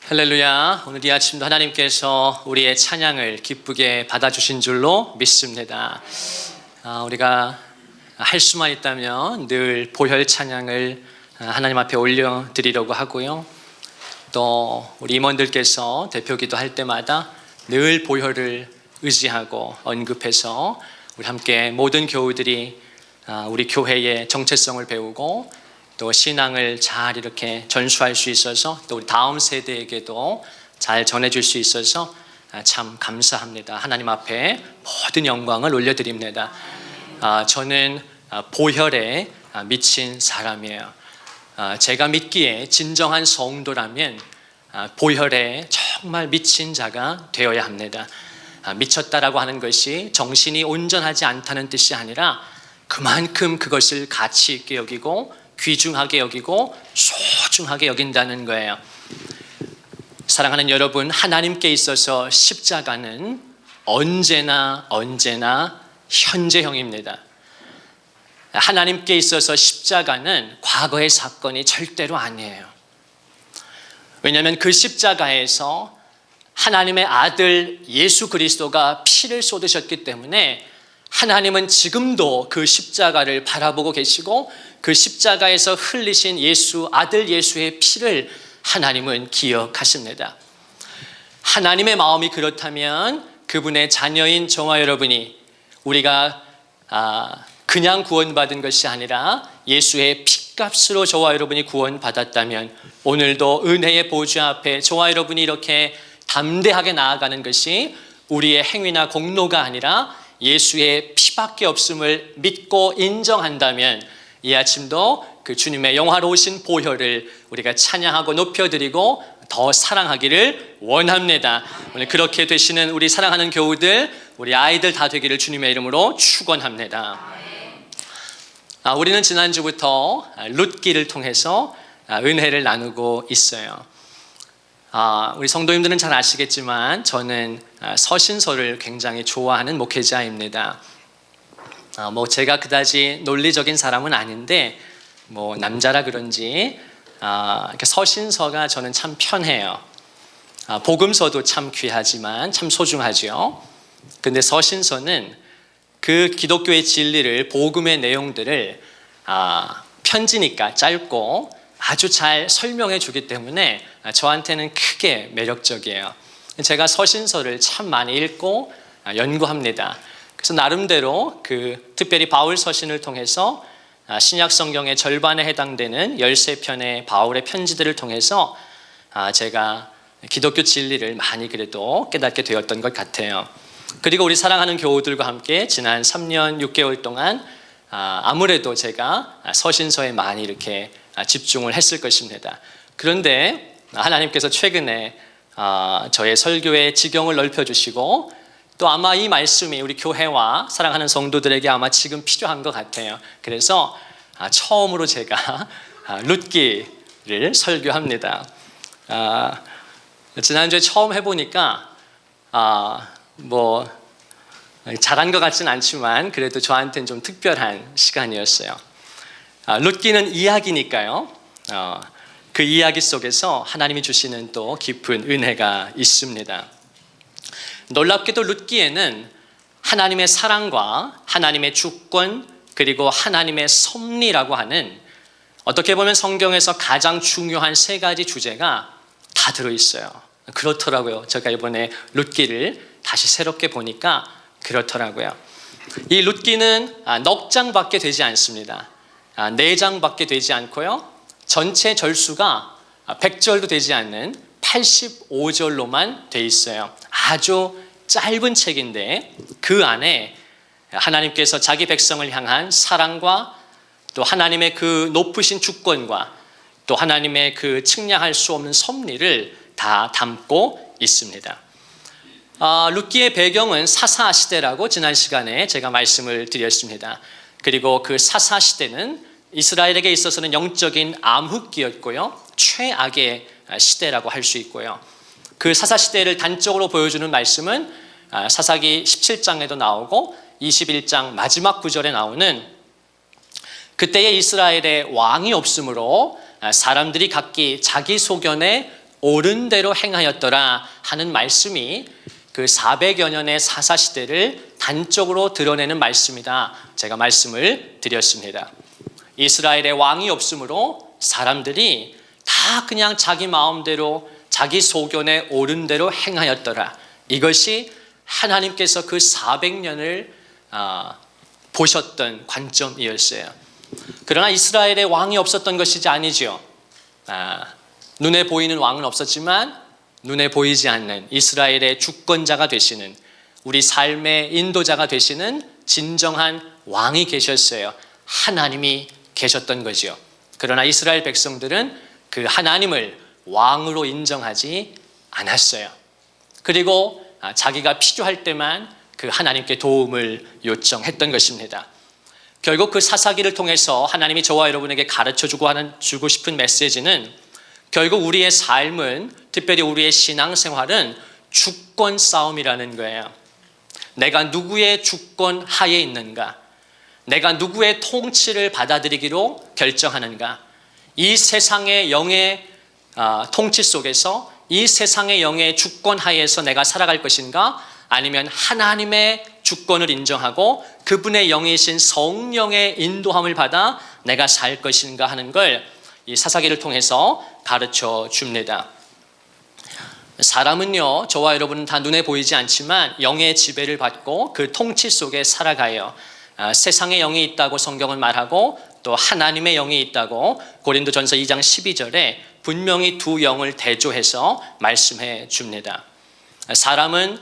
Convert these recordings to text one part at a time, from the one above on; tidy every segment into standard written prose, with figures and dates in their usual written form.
할렐루야. 오늘 이 아침도 하나님께서 우리의 찬양을 기쁘게 받아주신 줄로 믿습니다. 우리가 할 수만 있다면 늘 보혈 찬양을 하나님 앞에 올려드리려고 하고요. 또 우리 임원들께서 대표기도 할 때마다 늘 보혈을 의지하고 언급해서 우리 함께 모든 교우들이 우리 교회의 정체성을 배우고 또 신앙을 잘 이렇게 전수할 수 있어서 또 우리 다음 세대에게도 잘 전해줄 수 있어서 참 감사합니다. 하나님 앞에 모든 영광을 올려드립니다. 저는 보혈에 미친 사람이에요. 제가 믿기에 진정한 성도라면 보혈에 정말 미친 자가 되어야 합니다. 미쳤다라고 하는 것이 정신이 온전하지 않다는 뜻이 아니라 그만큼 그것을 가치 있게 여기고 귀중하게 여기고 소중하게 여긴다는 거예요. 사랑하는 여러분, 하나님께 있어서 십자가는 언제나 현재형입니다. 하나님께 있어서 십자가는 과거의 사건이 절대로 아니에요. 왜냐하면 그 십자가에서 하나님의 아들 예수 그리스도가 피를 쏟으셨기 때문에 하나님은 지금도 그 십자가를 바라보고 계시고 그 십자가에서 흘리신 아들 예수의 피를 하나님은 기억하십니다. 하나님의 마음이 그렇다면 그분의 자녀인 저와 여러분이 우리가 그냥 구원받은 것이 아니라 예수의 피값으로 저와 여러분이 구원받았다면 오늘도 은혜의 보좌 앞에 저와 여러분이 이렇게 담대하게 나아가는 것이 우리의 행위나 공로가 아니라 예수의 피밖에 없음을 믿고 인정한다면 이 아침도 그 주님의 영화로우신 보혈을 우리가 찬양하고 높여드리고 더 사랑하기를 원합니다. 오늘 그렇게 되시는 우리 사랑하는 교우들, 우리 아이들 다 되기를 주님의 이름으로 축원합니다. 우리는 지난주부터 룻기를 통해서 은혜를 나누고 있어요. 우리 성도님들은 잘 아시겠지만 저는 서신서를 굉장히 좋아하는 목회자입니다. 제가 그다지 논리적인 사람은 아닌데 남자라 그런지 서신서가 저는 참 편해요. 복음서도 참 귀하지만 참 소중하죠. 근데 서신서는 그 기독교의 진리를, 복음의 내용들을 편지니까 짧고 아주 잘 설명해 주기 때문에 저한테는 크게 매력적이에요. 제가 서신서를 참 많이 읽고 연구합니다. 그래서 나름대로 특별히 바울 서신을 통해서 신약 성경의 절반에 해당되는 13편의 바울의 편지들을 통해서 제가 기독교 진리를 많이 그래도 깨닫게 되었던 것 같아요. 그리고 우리 사랑하는 교우들과 함께 지난 3년 6개월 동안 아무래도 제가 서신서에 많이 이렇게 집중을 했을 것입니다. 그런데 하나님께서 최근에 저의 설교의 지경을 넓혀주시고 또 아마 이 말씀이 우리 교회와 사랑하는 성도들에게 아마 지금 필요한 것 같아요. 그래서 처음으로 제가 룻기를 설교합니다. 지난주에 처음 해보니까 잘한 것 같진 않지만 그래도 저한테는 좀 특별한 시간이었어요. 룻기는 이야기니까요. 그 이야기 속에서 하나님이 주시는 또 깊은 은혜가 있습니다. 놀랍게도 룻기에는 하나님의 사랑과 하나님의 주권 그리고 하나님의 섭리라고 하는 어떻게 보면 성경에서 가장 중요한 세 가지 주제가 다 들어있어요. 그렇더라고요. 제가 이번에 룻기를 다시 새롭게 보니까 그렇더라고요. 이 룻기는 넉 장밖에 되지 않습니다. 4장밖에 되지 않고요. 전체 절수가 100절도 되지 않는 85절로만 돼 있어요. 아주 짧은 책인데 그 안에 하나님께서 자기 백성을 향한 사랑과 또 하나님의 그 높으신 주권과 또 하나님의 그 측량할 수 없는 섭리를 다 담고 있습니다. 룻기의 배경은 사사 시대라고 지난 시간에 제가 말씀을 드렸습니다. 그리고 그 사사 시대는 이스라엘에게 있어서는 영적인 암흑기였고요. 최악의 시대라고 할 수 있고요. 그 사사 시대를 단적으로 보여주는 말씀은 사사기 17장에도 나오고 21장 마지막 구절에 나오는 그때의 이스라엘에 왕이 없으므로 사람들이 각기 자기 소견에 옳은 대로 행하였더라 하는 말씀이 그 400여 년의 사사시대를 단적으로 드러내는 말씀이다. 제가 말씀을 드렸습니다. 이스라엘의 왕이 없으므로 사람들이 다 그냥 자기 마음대로 자기 소견에 옳은 대로 행하였더라. 이것이 하나님께서 그 400년을 보셨던 관점이었어요. 그러나 이스라엘의 왕이 없었던 것이지 아니죠. 눈에 보이는 왕은 없었지만 눈에 보이지 않는 이스라엘의 주권자가 되시는, 우리 삶의 인도자가 되시는 진정한 왕이 계셨어요. 하나님이 계셨던 거죠. 그러나 이스라엘 백성들은 그 하나님을 왕으로 인정하지 않았어요. 그리고 자기가 필요할 때만 그 하나님께 도움을 요청했던 것입니다. 결국 그 사사기를 통해서 하나님이 저와 여러분에게 가르쳐주고 싶은 메시지는, 결국 우리의 삶은, 특별히 우리의 신앙생활은 주권 싸움이라는 거예요. 내가 누구의 주권 하에 있는가? 내가 누구의 통치를 받아들이기로 결정하는가? 이 세상의 영의 통치 속에서, 이 세상의 영의 주권 하에서 내가 살아갈 것인가? 아니면 하나님의 주권을 인정하고 그분의 영이신 성령의 인도함을 받아 내가 살 것인가 하는 걸 이 사사기를 통해서 가르쳐 줍니다. 사람은요, 저와 여러분은 다 눈에 보이지 않지만 영의 지배를 받고 그 통치 속에 살아가요. 세상의 영이 있다고 성경은 말하고 또 하나님의 영이 있다고 고린도전서 2장 12절에 분명히 두 영을 대조해서 말씀해 줍니다. 사람은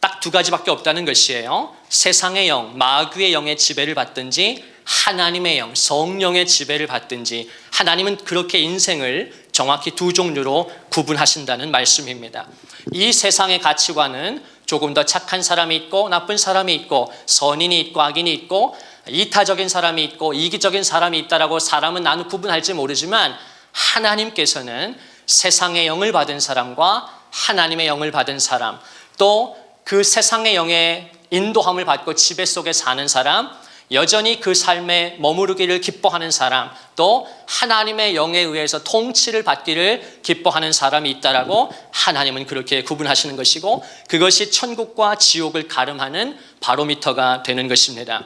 딱 두 가지밖에 없다는 것이에요. 세상의 영, 마귀의 영의 지배를 받든지 하나님의 영, 성령의 지배를 받든지. 하나님은 그렇게 인생을 정확히 두 종류로 구분하신다는 말씀입니다. 이 세상의 가치관은 조금 더 착한 사람이 있고 나쁜 사람이 있고 선인이 있고 악인이 있고 이타적인 사람이 있고 이기적인 사람이 있다라고 사람은 나는 구분할지 모르지만, 하나님께서는 세상의 영을 받은 사람과 하나님의 영을 받은 사람, 또 그 세상의 영의 인도함을 받고 지배 속에 사는 사람, 여전히 그 삶에 머무르기를 기뻐하는 사람, 또 하나님의 영에 의해서 통치를 받기를 기뻐하는 사람이 있다라고 하나님은 그렇게 구분하시는 것이고, 그것이 천국과 지옥을 가름하는 바로미터가 되는 것입니다.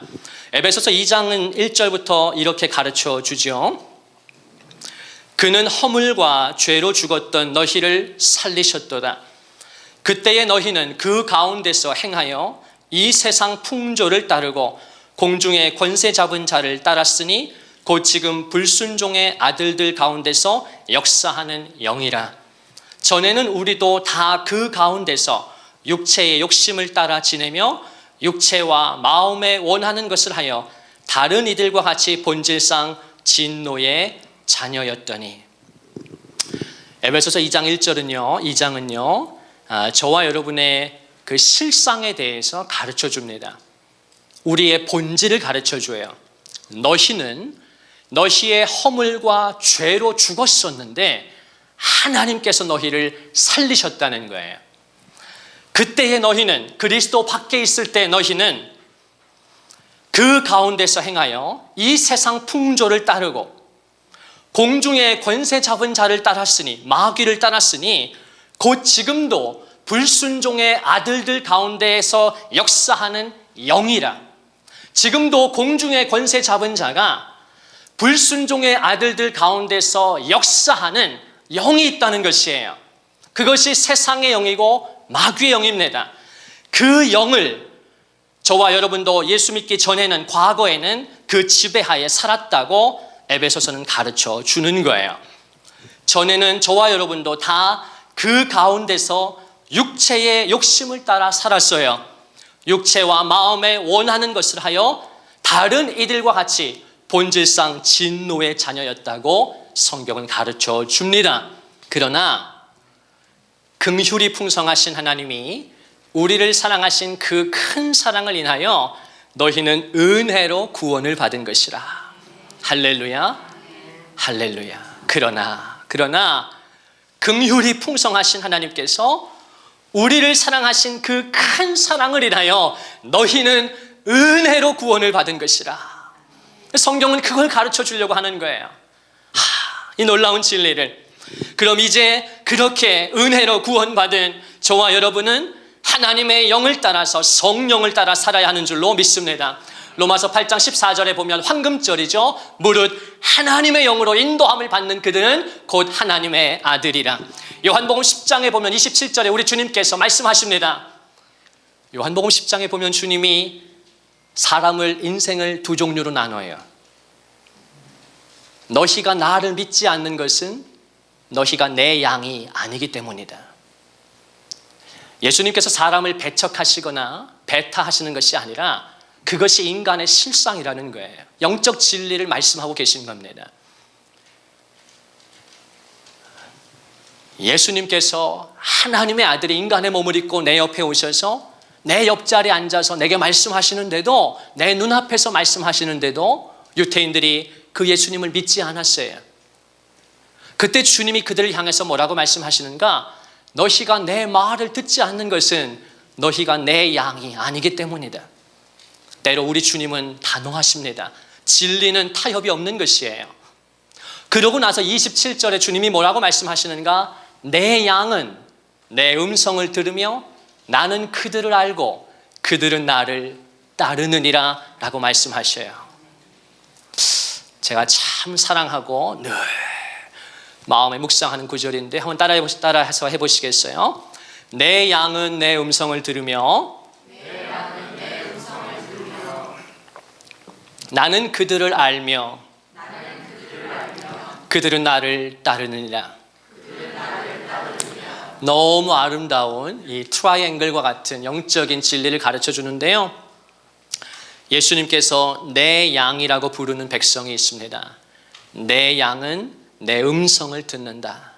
에베소서 2장은 1절부터 이렇게 가르쳐 주죠. 그는 허물과 죄로 죽었던 너희를 살리셨도다. 그때의 너희는 그 가운데서 행하여 이 세상 풍조를 따르고 공중의 권세 잡은 자를 따랐으니 곧 지금 불순종의 아들들 가운데서 역사하는 영이라. 전에는 우리도 다 그 가운데서 육체의 욕심을 따라 지내며 육체와 마음에 원하는 것을 하여 다른 이들과 같이 본질상 진노의 자녀였더니. 에베소서 2장 2장은요 저와 여러분의 그 실상에 대해서 가르쳐 줍니다. 우리의 본질을 가르쳐 줘요. 너희는 너희의 허물과 죄로 죽었었는데 하나님께서 너희를 살리셨다는 거예요. 그때의 너희는, 그리스도 밖에 있을 때 너희는 그 가운데서 행하여 이 세상 풍조를 따르고 공중의 권세 잡은 자를 따랐으니, 마귀를 따랐으니 곧 지금도 불순종의 아들들 가운데에서 역사하는 영이라. 지금도 공중의 권세 잡은 자가 불순종의 아들들 가운데서 역사하는 영이 있다는 것이에요. 그것이 세상의 영이고 마귀의 영입니다. 그 영을 저와 여러분도 예수 믿기 전에는, 과거에는 그 지배하에 살았다고 에베소서는 가르쳐 주는 거예요. 전에는 저와 여러분도 다 그 가운데서 육체의 욕심을 따라 살았어요. 육체와 마음에 원하는 것을 하여 다른 이들과 같이 본질상 진노의 자녀였다고 성경은 가르쳐 줍니다. 그러나 긍휼이 풍성하신 하나님이 우리를 사랑하신 그 큰 사랑을 인하여 너희는 은혜로 구원을 받은 것이라. 할렐루야, 할렐루야. 그러나 긍휼이 풍성하신 하나님께서 우리를 사랑하신 그 큰 사랑을 인하여 너희는 은혜로 구원을 받은 것이라. 성경은 그걸 가르쳐 주려고 하는 거예요. 이 놀라운 진리를. 그럼 이제 그렇게 은혜로 구원받은 저와 여러분은 하나님의 영을 따라서 성령을 따라 살아야 하는 줄로 믿습니다. 로마서 8장 14절에 보면 황금절이죠. 무릇 하나님의 영으로 인도함을 받는 그들은 곧 하나님의 아들이라. 요한복음 10장에 보면 27절에 우리 주님께서 말씀하십니다. 요한복음 10장에 보면 주님이 사람을 인생을 두 종류로 나눠요. 너희가 나를 믿지 않는 것은 너희가 내 양이 아니기 때문이다. 예수님께서 사람을 배척하시거나 배타하시는 것이 아니라 그것이 인간의 실상이라는 거예요. 영적 진리를 말씀하고 계신 겁니다. 예수님께서 하나님의 아들이 인간의 몸을 입고 내 옆에 오셔서 내 옆자리에 앉아서 내게 말씀하시는데도, 내 눈앞에서 말씀하시는데도 유대인들이 그 예수님을 믿지 않았어요. 그때 주님이 그들을 향해서 뭐라고 말씀하시는가? 너희가 내 말을 듣지 않는 것은 너희가 내 양이 아니기 때문이다. 때로 우리 주님은 단호하십니다. 진리는 타협이 없는 것이에요. 그러고 나서 27절에 주님이 뭐라고 말씀하시는가? 내 양은 내 음성을 들으며 나는 그들을 알고 그들은 나를 따르느니라 라고 말씀하셔요. 제가 참 사랑하고 늘 마음에 묵상하는 구절인데 한번 따라해서 해보시겠어요? 내 양은 내 음성을 들으며 나는 그들을 알며 그들은 나를 따르느니라. 너무 아름다운 이 트라이앵글과 같은 영적인 진리를 가르쳐 주는데요. 예수님께서 내 양이라고 부르는 백성이 있습니다. 내 양은 내 음성을 듣는다.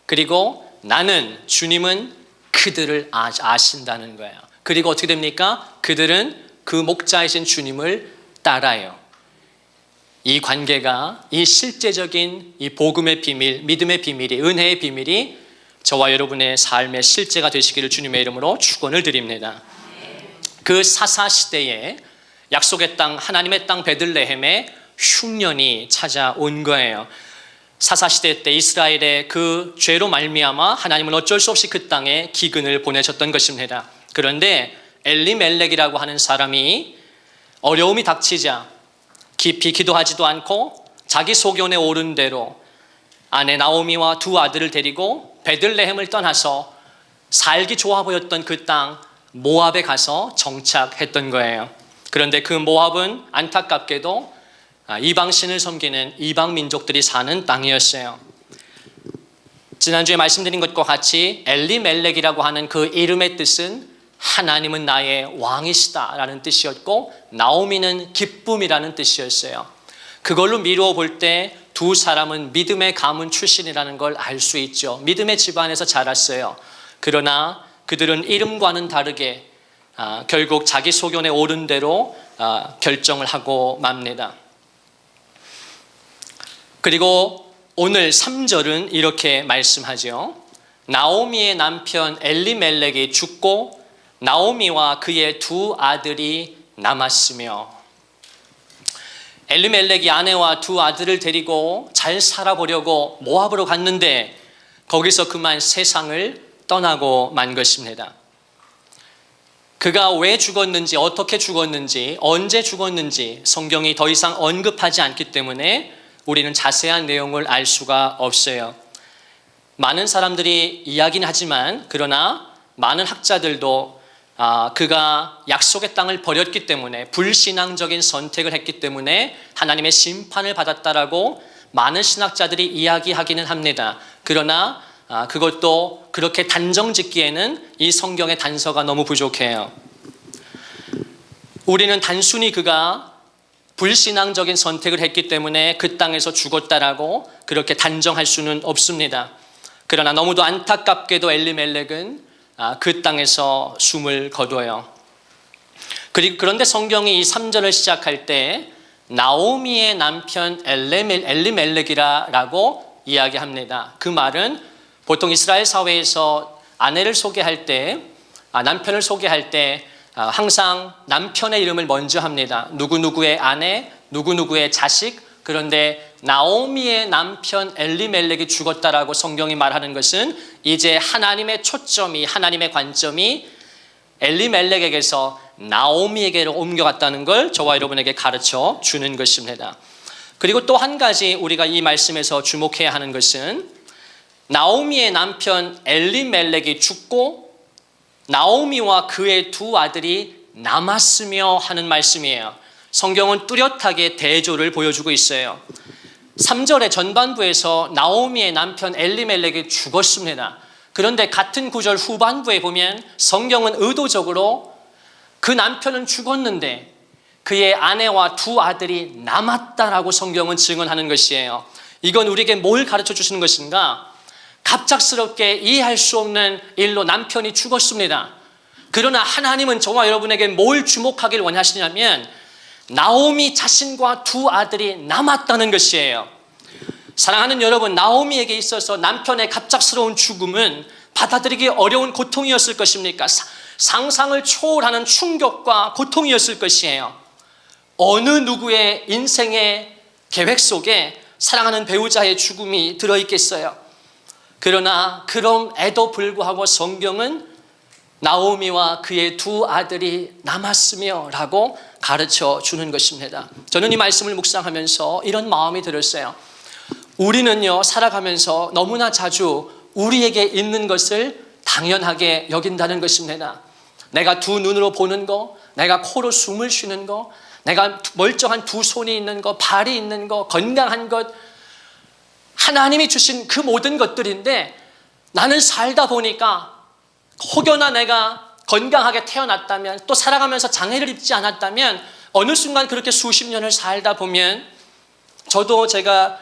그리고 나는, 주님은 그들을 아신다는 거예요. 그리고 어떻게 됩니까? 그들은 그 목자이신 주님을 따라요. 이 관계가, 이 실제적인 이 복음의 비밀, 믿음의 비밀이, 은혜의 비밀이 저와 여러분의 삶의 실제가 되시기를 주님의 이름으로 축원을 드립니다. 그 사사시대에 약속의 땅, 하나님의 땅 베들레헴에 흉년이 찾아온 거예요. 사사시대 때 이스라엘의 그 죄로 말미암아 하나님은 어쩔 수 없이 그 땅에 기근을 보내셨던 것입니다. 그런데 엘리멜렉이라고 하는 사람이 어려움이 닥치자 깊이 기도하지도 않고 자기 소견에 오른 대로 아내 나오미와 두 아들을 데리고 베들레헴을 떠나서 살기 좋아 보였던 그 땅 모압에 가서 정착했던 거예요. 그런데 그 모압은 안타깝게도 이방신을 섬기는 이방 민족들이 사는 땅이었어요. 지난주에 말씀드린 것과 같이 엘리멜렉이라고 하는 그 이름의 뜻은 하나님은 나의 왕이시다라는 뜻이었고, 나오미는 기쁨이라는 뜻이었어요. 그걸로 미루어 볼 때 두 사람은 믿음의 가문 출신이라는 걸 알 수 있죠. 믿음의 집안에서 자랐어요. 그러나 그들은 이름과는 다르게 결국 자기 소견에 오른 대로 결정을 하고 맙니다. 그리고 오늘 3절은 이렇게 말씀하죠. 나오미의 남편 엘리멜렉이 죽고 나오미와 그의 두 아들이 남았으며, 엘리멜렉이 아내와 두 아들을 데리고 잘 살아보려고 모압으로 갔는데 거기서 그만 세상을 떠나고 만 것입니다. 그가 왜 죽었는지, 어떻게 죽었는지, 언제 죽었는지 성경이 더 이상 언급하지 않기 때문에 우리는 자세한 내용을 알 수가 없어요. 많은 사람들이 이야기는 하지만, 그러나 많은 학자들도 그가 약속의 땅을 버렸기 때문에, 불신앙적인 선택을 했기 때문에 하나님의 심판을 받았다라고 많은 신학자들이 이야기하기는 합니다. 그러나 그것도 그렇게 단정 짓기에는 이 성경의 단서가 너무 부족해요. 우리는 단순히 그가 불신앙적인 선택을 했기 때문에 그 땅에서 죽었다라고 그렇게 단정할 수는 없습니다. 그러나 너무도 안타깝게도 엘리멜렉은 그 땅에서 숨을 거둬요. 그런데 성경이 이 3절을 시작할 때 나오미의 남편 엘리멜렉이라고 이야기합니다. 그 말은 보통 이스라엘 사회에서 아내를 소개할 때, 남편을 소개할 때 항상 남편의 이름을 먼저 합니다. 누구누구의 아내, 누구누구의 자식, 그런데 나오미의 남편 엘리멜렉이 죽었다라고 성경이 말하는 것은 이제 하나님의 초점이, 하나님의 관점이 엘리멜렉에게서 나오미에게로 옮겨갔다는 걸 저와 여러분에게 가르쳐 주는 것입니다. 그리고 또 한 가지 우리가 이 말씀에서 주목해야 하는 것은 나오미의 남편 엘리멜렉이 죽고 나오미와 그의 두 아들이 남았으며 하는 말씀이에요. 성경은 뚜렷하게 대조를 보여주고 있어요. 3절의 전반부에서 나오미의 남편 엘리멜렉이 죽었습니다. 그런데 같은 구절 후반부에 보면 성경은 의도적으로 그 남편은 죽었는데 그의 아내와 두 아들이 남았다라고 성경은 증언하는 것이에요. 이건 우리에게 뭘 가르쳐 주시는 것인가? 갑작스럽게 이해할 수 없는 일로 남편이 죽었습니다. 그러나 하나님은 저와 여러분에게 뭘 주목하길 원하시냐면 나오미 자신과 두 아들이 남았다는 것이에요. 사랑하는 여러분, 나오미에게 있어서 남편의 갑작스러운 죽음은 받아들이기 어려운 고통이었을 것입니까? 상상을 초월하는 충격과 고통이었을 것이에요. 어느 누구의 인생의 계획 속에 사랑하는 배우자의 죽음이 들어있겠어요? 그러나 그럼에도 불구하고 성경은 나오미와 그의 두 아들이 남았으며 라고 가르쳐 주는 것입니다. 저는 이 말씀을 묵상하면서 이런 마음이 들었어요. 우리는요, 살아가면서 너무나 자주 우리에게 있는 것을 당연하게 여긴다는 것입니다. 내가 두 눈으로 보는 거, 내가 코로 숨을 쉬는 거, 내가 멀쩡한 두 손이 있는 거, 발이 있는 거, 건강한 것, 하나님이 주신 그 모든 것들인데 나는 살다 보니까 혹여나 내가 건강하게 태어났다면 또 살아가면서 장애를 입지 않았다면 어느 순간 그렇게 수십 년을 살다 보면 저도 제가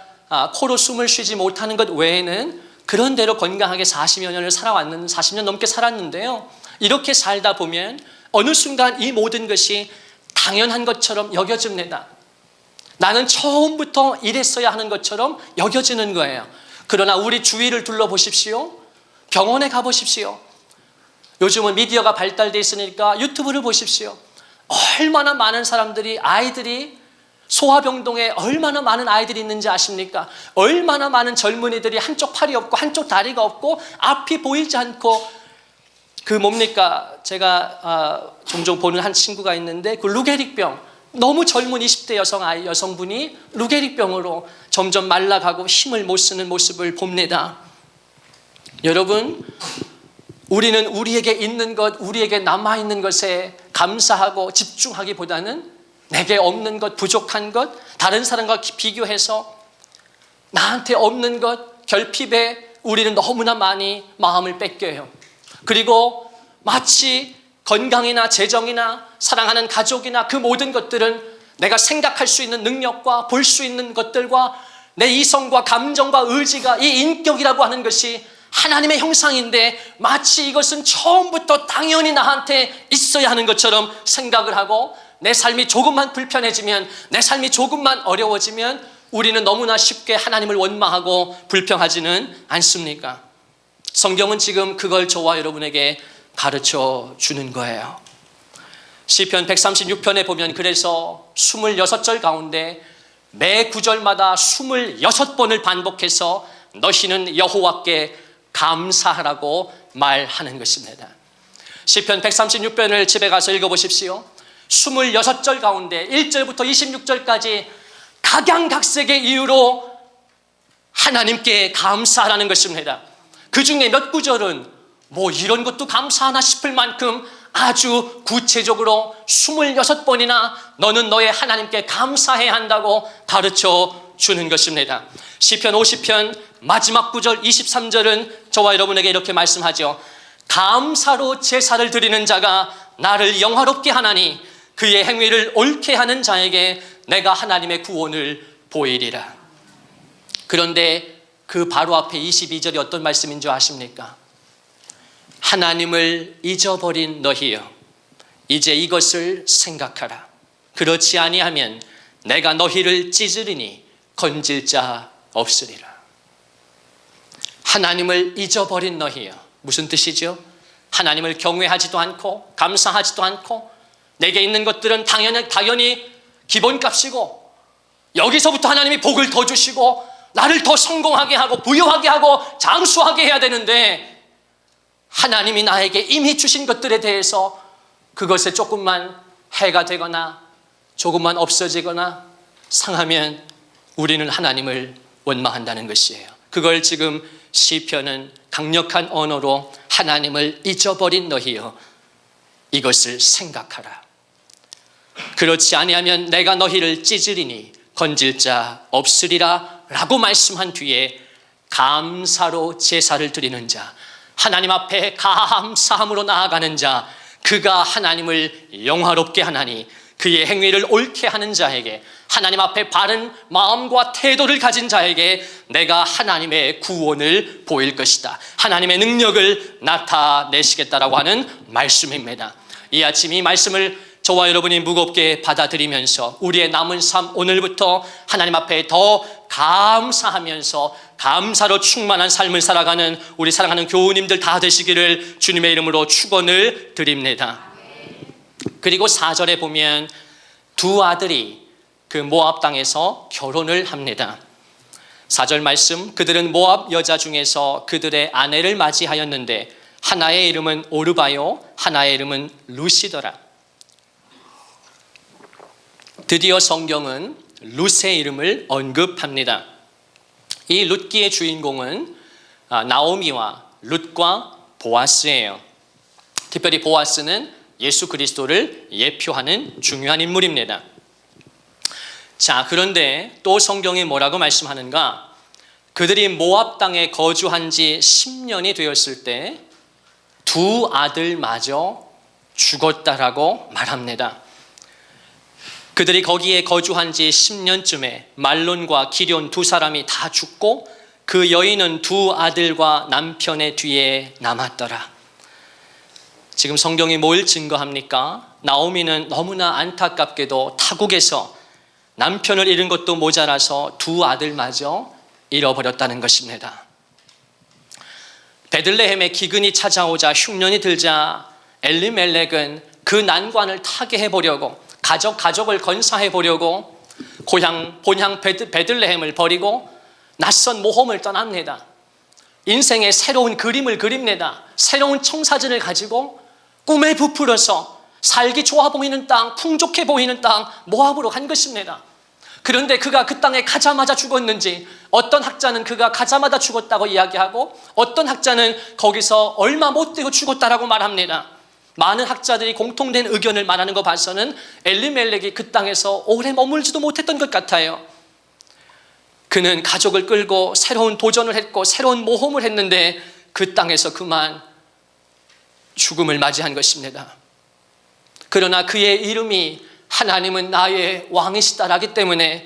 코로 숨을 쉬지 못하는 것 외에는 그런 대로 건강하게 40여 년을 살아왔는 40년 넘게 살았는데요. 이렇게 살다 보면 어느 순간 이 모든 것이 당연한 것처럼 여겨집니다. 나는 처음부터 이랬어야 하는 것처럼 여겨지는 거예요. 그러나 우리 주위를 둘러보십시오. 병원에 가보십시오. 요즘은 미디어가 발달되어 있으니까 유튜브를 보십시오. 얼마나 많은 사람들이, 아이들이 소아병동에 얼마나 많은 아이들이 있는지 아십니까? 얼마나 많은 젊은이들이 한쪽 팔이 없고 한쪽 다리가 없고 앞이 보이지 않고 제가 종종 보는 한 친구가 있는데 그 루게릭병, 너무 젊은 20대 여성분이 루게릭병으로 점점 말라가고 힘을 못 쓰는 모습을 봅니다. 여러분, 우리는 우리에게 있는 것, 우리에게 남아있는 것에 감사하고 집중하기보다는 내게 없는 것, 부족한 것, 다른 사람과 비교해서 나한테 없는 것, 결핍에 우리는 너무나 많이 마음을 뺏겨요. 그리고 마치 건강이나 재정이나 사랑하는 가족이나 그 모든 것들은 내가 생각할 수 있는 능력과 볼 수 있는 것들과 내 이성과 감정과 의지가 이 인격이라고 하는 것이 하나님의 형상인데 마치 이것은 처음부터 당연히 나한테 있어야 하는 것처럼 생각을 하고 내 삶이 조금만 불편해지면, 내 삶이 조금만 어려워지면 우리는 너무나 쉽게 하나님을 원망하고 불평하지는 않습니까? 성경은 지금 그걸 저와 여러분에게 가르쳐 주는 거예요. 시편 136편에 보면 그래서 26절 가운데 매 구절마다 26번을 반복해서 너희는 여호와께 감사하라고 말하는 것입니다. 시편 136편을 집에 가서 읽어보십시오. 26절 가운데 1절부터 26절까지 각양각색의 이유로 하나님께 감사하라는 것입니다. 그 중에 몇 구절은 뭐 이런 것도 감사하나 싶을 만큼 아주 구체적으로 26번이나 너는 너의 하나님께 감사해야 한다고 가르쳐 주는 것입니다. 시편 50편 마지막 구절 23절은 저와 여러분에게 이렇게 말씀하죠. 감사로 제사를 드리는 자가 나를 영화롭게 하나니 그의 행위를 옳게 하는 자에게 내가 하나님의 구원을 보이리라. 그런데 그 바로 앞에 22절이 어떤 말씀인 줄 아십니까? 하나님을 잊어버린 너희여, 이제 이것을 생각하라. 그렇지 아니하면 내가 너희를 찢으리니 건질 자 없으리라. 하나님을 잊어버린 너희여. 무슨 뜻이죠? 하나님을 경외하지도 않고 감사하지도 않고 내게 있는 것들은 당연히 기본값이고 여기서부터 하나님이 복을 더 주시고 나를 더 성공하게 하고 부유하게 하고 장수하게 해야 되는데, 하나님이 나에게 이미 주신 것들에 대해서 그것에 조금만 해가 되거나 조금만 없어지거나 상하면 우리는 하나님을 원망한다는 것이에요. 그걸 지금 시편은 강력한 언어로 하나님을 잊어버린 너희여 이것을 생각하라. 그렇지 아니하면 내가 너희를 찢으리니 건질 자 없으리라 라고 말씀한 뒤에 감사로 제사를 드리는 자, 하나님 앞에 감사함으로 나아가는 자, 그가 하나님을 영화롭게 하나니 그의 행위를 옳게 하는 자에게, 하나님 앞에 바른 마음과 태도를 가진 자에게 내가 하나님의 구원을 보일 것이다, 하나님의 능력을 나타내시겠다라고 하는 말씀입니다. 이 아침 이 말씀을 저와 여러분이 무겁게 받아들이면서 우리의 남은 삶 오늘부터 하나님 앞에 더 감사하면서 감사로 충만한 삶을 살아가는 우리 사랑하는 교우님들 다 되시기를 주님의 이름으로 축원을 드립니다. 그리고 4절에 보면 두 아들이 그 모압 땅에서 결혼을 합니다. 4절 말씀, 그들은 모압 여자 중에서 그들의 아내를 맞이하였는데 하나의 이름은 오르바요 하나의 이름은 루시더라. 드디어 성경은 룻의 이름을 언급합니다. 이 룻기의 주인공은 나오미와 룻과 보아스예요. 특별히 보아스는 예수 그리스도를 예표하는 중요한 인물입니다. 자, 그런데 또 성경이 뭐라고 말씀하는가? 그들이 모압 땅에 거주한 지 10년이 되었을 때 두 아들마저 죽었다라고 말합니다. 그들이 거기에 거주한 지 10년쯤에 말론과 기럨 두 사람이 다 죽고 그 여인은 두 아들과 남편의 뒤에 남았더라. 지금 성경이 뭘 증거합니까? 나오미는 너무나 안타깝게도 타국에서 남편을 잃은 것도 모자라서 두 아들마저 잃어버렸다는 것입니다. 베들레헴에 기근이 찾아오자 흉년이 들자 엘리멜렉은 그 난관을 타게 해보려고 가족을 건사해보려고 본향 베들레헴을 버리고 낯선 모험을 떠납니다. 인생의 새로운 그림을 그립니다. 새로운 청사진을 가지고 꿈에 부풀어서 살기 좋아 보이는 땅, 풍족해 보이는 땅 모압으로 간 것입니다. 그런데 그가 그 땅에 가자마자 죽었는지, 어떤 학자는 그가 가자마자 죽었다고 이야기하고 어떤 학자는 거기서 얼마 못 되고 죽었다라고 말합니다. 많은 학자들이 공통된 의견을 말하는 거 봐서는 엘리멜렉이 그 땅에서 오래 머물지도 못했던 것 같아요. 그는 가족을 끌고 새로운 도전을 했고 새로운 모험을 했는데 그 땅에서 그만 죽음을 맞이한 것입니다. 그러나 그의 이름이 하나님은 나의 왕이시다라기 때문에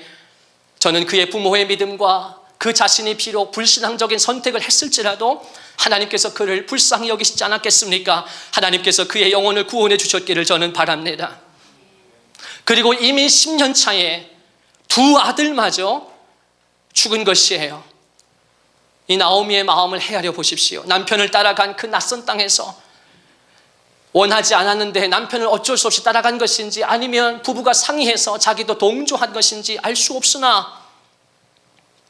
저는 그의 부모의 믿음과 그 자신이 비록 불신앙적인 선택을 했을지라도 하나님께서 그를 불쌍히 여기시지 않았겠습니까? 하나님께서 그의 영혼을 구원해 주셨기를 저는 바랍니다. 그리고 이미 10년 차에 두 아들마저 죽은 것이에요. 이 나오미의 마음을 헤아려 보십시오. 남편을 따라간 그 낯선 땅에서 원하지 않았는데 남편을 어쩔 수 없이 따라간 것인지 아니면 부부가 상의해서 자기도 동조한 것인지 알 수 없으나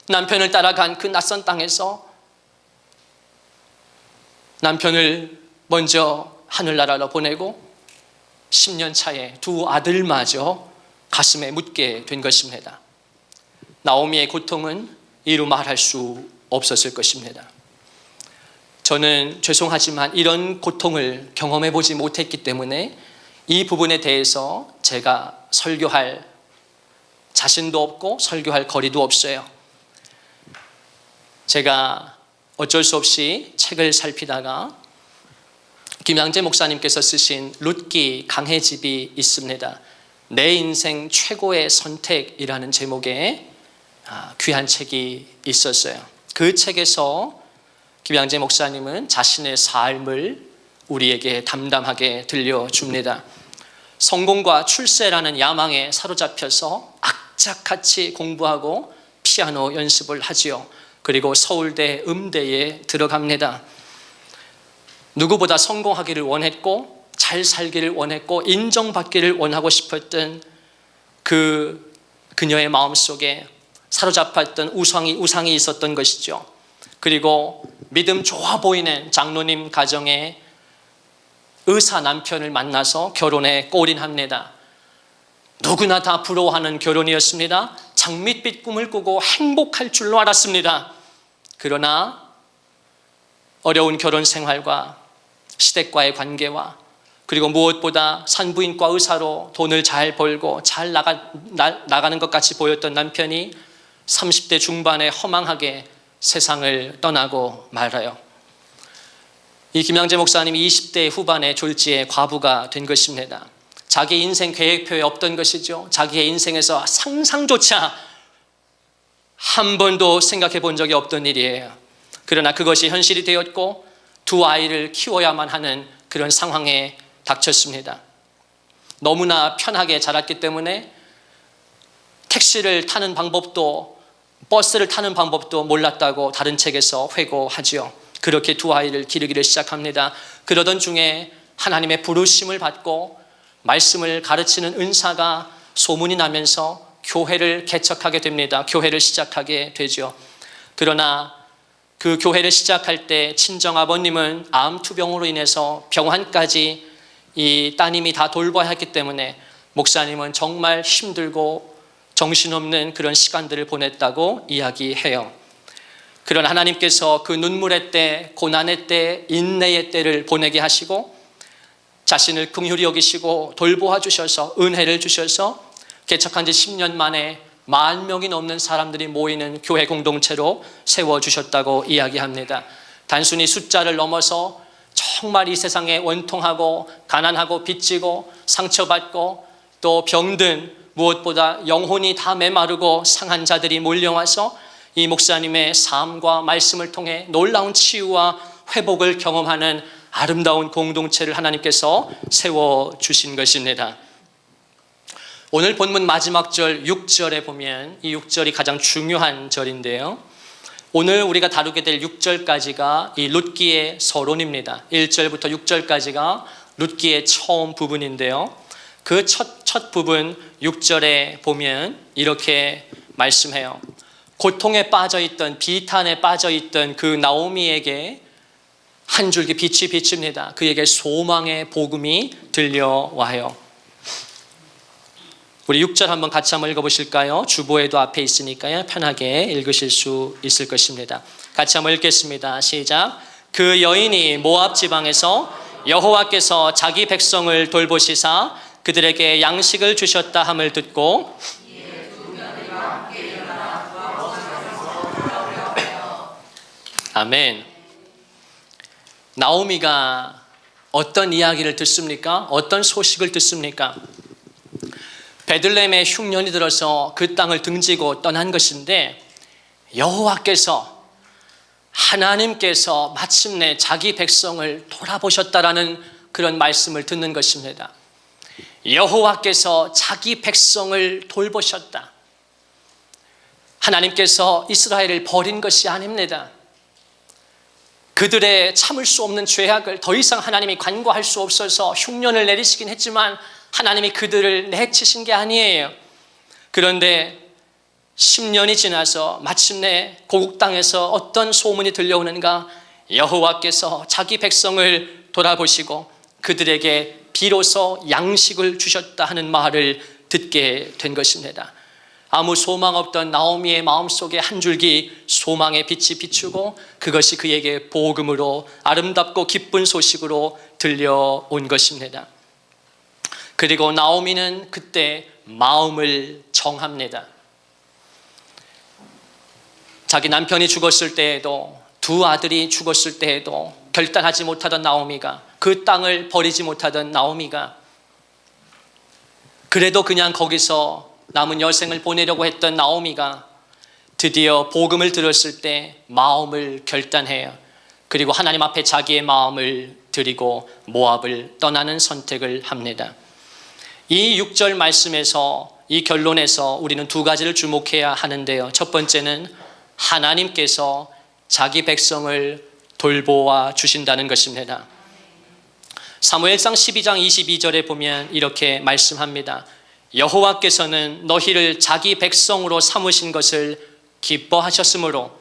남편을 따라간 그 낯선 땅에서 남편을 먼저 하늘나라로 보내고 10년 차에 두 아들마저 가슴에 묻게 된 것입니다. 나오미의 고통은 이루 말할 수 없었을 것입니다. 저는 죄송하지만 이런 고통을 경험해 보지 못했기 때문에 이 부분에 대해서 제가 설교할 자신도 없고 설교할 거리도 없어요. 제가 어쩔 수 없이 책을 살피다가 김양재 목사님께서 쓰신 룻기 강해집이 있습니다. 내 인생 최고의 선택이라는 제목의 귀한 책이 있었어요. 그 책에서 김양재 목사님은 자신의 삶을 우리에게 담담하게 들려줍니다. 성공과 출세라는 야망에 사로잡혀서 악착같이 공부하고 피아노 연습을 하지요. 그리고 서울대 음대에 들어갑니다. 누구보다 성공하기를 원했고 잘 살기를 원했고 인정받기를 원하고 싶었던 그 그녀의 마음속에 사로잡혔던 우상이 있었던 것이죠. 그리고 믿음 좋아 보이는 장로님 가정에 의사 남편을 만나서 결혼에 골인합니다. 누구나 다 부러워하는 결혼이었습니다. 장밋빛 꿈을 꾸고 행복할 줄로 알았습니다. 그러나 어려운 결혼 생활과 시댁과의 관계와 그리고 무엇보다 산부인과 의사로 돈을 잘 벌고 잘 나가는 것 같이 보였던 남편이 30대 중반에 허망하게 세상을 떠나고 말아요. 이 김양재 목사님이 20대 후반에 졸지에 과부가 된 것입니다. 자기 인생 계획표에 없던 것이죠. 자기의 인생에서 상상조차 한 번도 생각해 본 적이 없던 일이에요. 그러나 그것이 현실이 되었고 두 아이를 키워야만 하는 그런 상황에 닥쳤습니다. 너무나 편하게 자랐기 때문에 택시를 타는 방법도 버스를 타는 방법도 몰랐다고 다른 책에서 회고하지요. 그렇게 두 아이를 기르기를 시작합니다. 그러던 중에 하나님의 부르심을 받고 말씀을 가르치는 은사가 소문이 나면서 교회를 개척하게 됩니다. 교회를 시작하게 되죠. 그러나 그 교회를 시작할 때 친정아버님은 암투병으로 인해서 병원까지 이 따님이 다 돌봐야 했기 때문에 목사님은 정말 힘들고 정신없는 그런 시간들을 보냈다고 이야기해요. 그러나 하나님께서 그 눈물의 때, 고난의 때, 인내의 때를 보내게 하시고 자신을 긍휼히 여기시고 돌보아 주셔서 은혜를 주셔서 개척한 지 10년 만에 10,000명이 넘는 사람들이 모이는 교회 공동체로 세워주셨다고 이야기합니다. 단순히 숫자를 넘어서 정말 이 세상에 원통하고 가난하고 빚지고 상처받고 또 병든 무엇보다 영혼이 다 메마르고 상한 자들이 몰려와서 이 목사님의 삶과 말씀을 통해 놀라운 치유와 회복을 경험하는 아름다운 공동체를 하나님께서 세워주신 것입니다. 오늘 본문 마지막 절 6절에 보면 이 6절이 가장 중요한 절인데요. 오늘 우리가 다루게 될 6절까지가 이 룻기의 서론입니다. 1절부터 6절까지가 룻기의 처음 부분인데요. 그 첫 부분 6절에 보면 이렇게 말씀해요. 고통에 빠져있던 비탄에 빠져있던 그 나오미에게 한 줄기 빛이 비칩니다. 그에게 소망의 복음이 들려와요. 우리 6절 한번 같이 한번 읽어보실까요? 주보에도 앞에 있으니까요. 편하게 읽으실 수 있을 것입니다. 같이 한번 읽겠습니다. 시작. 그 여인이 모압 지방에서 여호와께서 자기 백성을 돌보시사 그들에게 양식을 주셨다 함을 듣고 아멘. 나오미가 어떤 이야기를 듣습니까? 어떤 소식을 듣습니까? 베들레헴에 흉년이 들어서 그 땅을 등지고 떠난 것인데 여호와께서 하나님께서 마침내 자기 백성을 돌아보셨다라는 그런 말씀을 듣는 것입니다. 여호와께서 자기 백성을 돌보셨다. 하나님께서 이스라엘을 버린 것이 아닙니다. 그들의 참을 수 없는 죄악을 더 이상 하나님이 간과할 수 없어서 흉년을 내리시긴 했지만 하나님이 그들을 내치신 게 아니에요. 그런데 10년이 지나서 마침내 고국 땅에서 어떤 소문이 들려오는가? 여호와께서 자기 백성을 돌아보시고 그들에게 비로소 양식을 주셨다 하는 말을 듣게 된 것입니다. 아무 소망 없던 나오미의 마음속에 한 줄기 소망의 빛이 비추고 그것이 그에게 복음으로 아름답고 기쁜 소식으로 들려온 것입니다. 그리고 나오미는 그때 마음을 정합니다. 자기 남편이 죽었을 때에도 두 아들이 죽었을 때에도 결단하지 못하던 나오미가 그 땅을 버리지 못하던 나오미가 그래도 그냥 거기서 남은 여생을 보내려고 했던 나오미가 드디어 복음을 들었을 때 마음을 결단해요. 그리고 하나님 앞에 자기의 마음을 드리고 모압을 떠나는 선택을 합니다. 이 6절 말씀에서 이 결론에서 우리는 두 가지를 주목해야 하는데요. 첫 번째는 하나님께서 자기 백성을 돌보아 주신다는 것입니다. 사무엘상 12장 22절에 보면 이렇게 말씀합니다. 여호와께서는 너희를 자기 백성으로 삼으신 것을 기뻐하셨으므로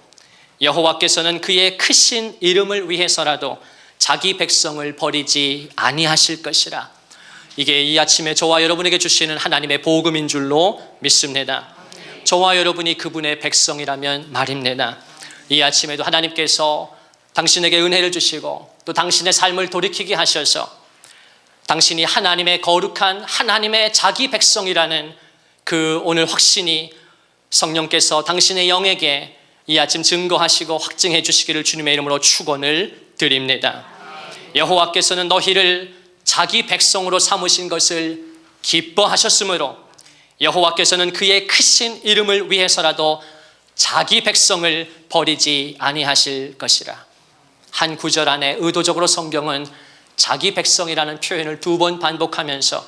여호와께서는 그의 크신 이름을 위해서라도 자기 백성을 버리지 아니하실 것이라. 이게 이 아침에 저와 여러분에게 주시는 하나님의 복음인 줄로 믿습니다. 저와 여러분이 그분의 백성이라면 말입니다. 이 아침에도 하나님께서 당신에게 은혜를 주시고 또 당신의 삶을 돌이키게 하셔서 당신이 하나님의 거룩한 하나님의 자기 백성이라는 그 오늘 확신이 성령께서 당신의 영에게 이 아침 증거하시고 확증해 주시기를 주님의 이름으로 축원을 드립니다. 여호와께서는 너희를 자기 백성으로 삼으신 것을 기뻐하셨으므로 여호와께서는 그의 크신 이름을 위해서라도 자기 백성을 버리지 아니하실 것이라. 한 구절 안에 의도적으로 성경은 자기 백성이라는 표현을 2번 반복하면서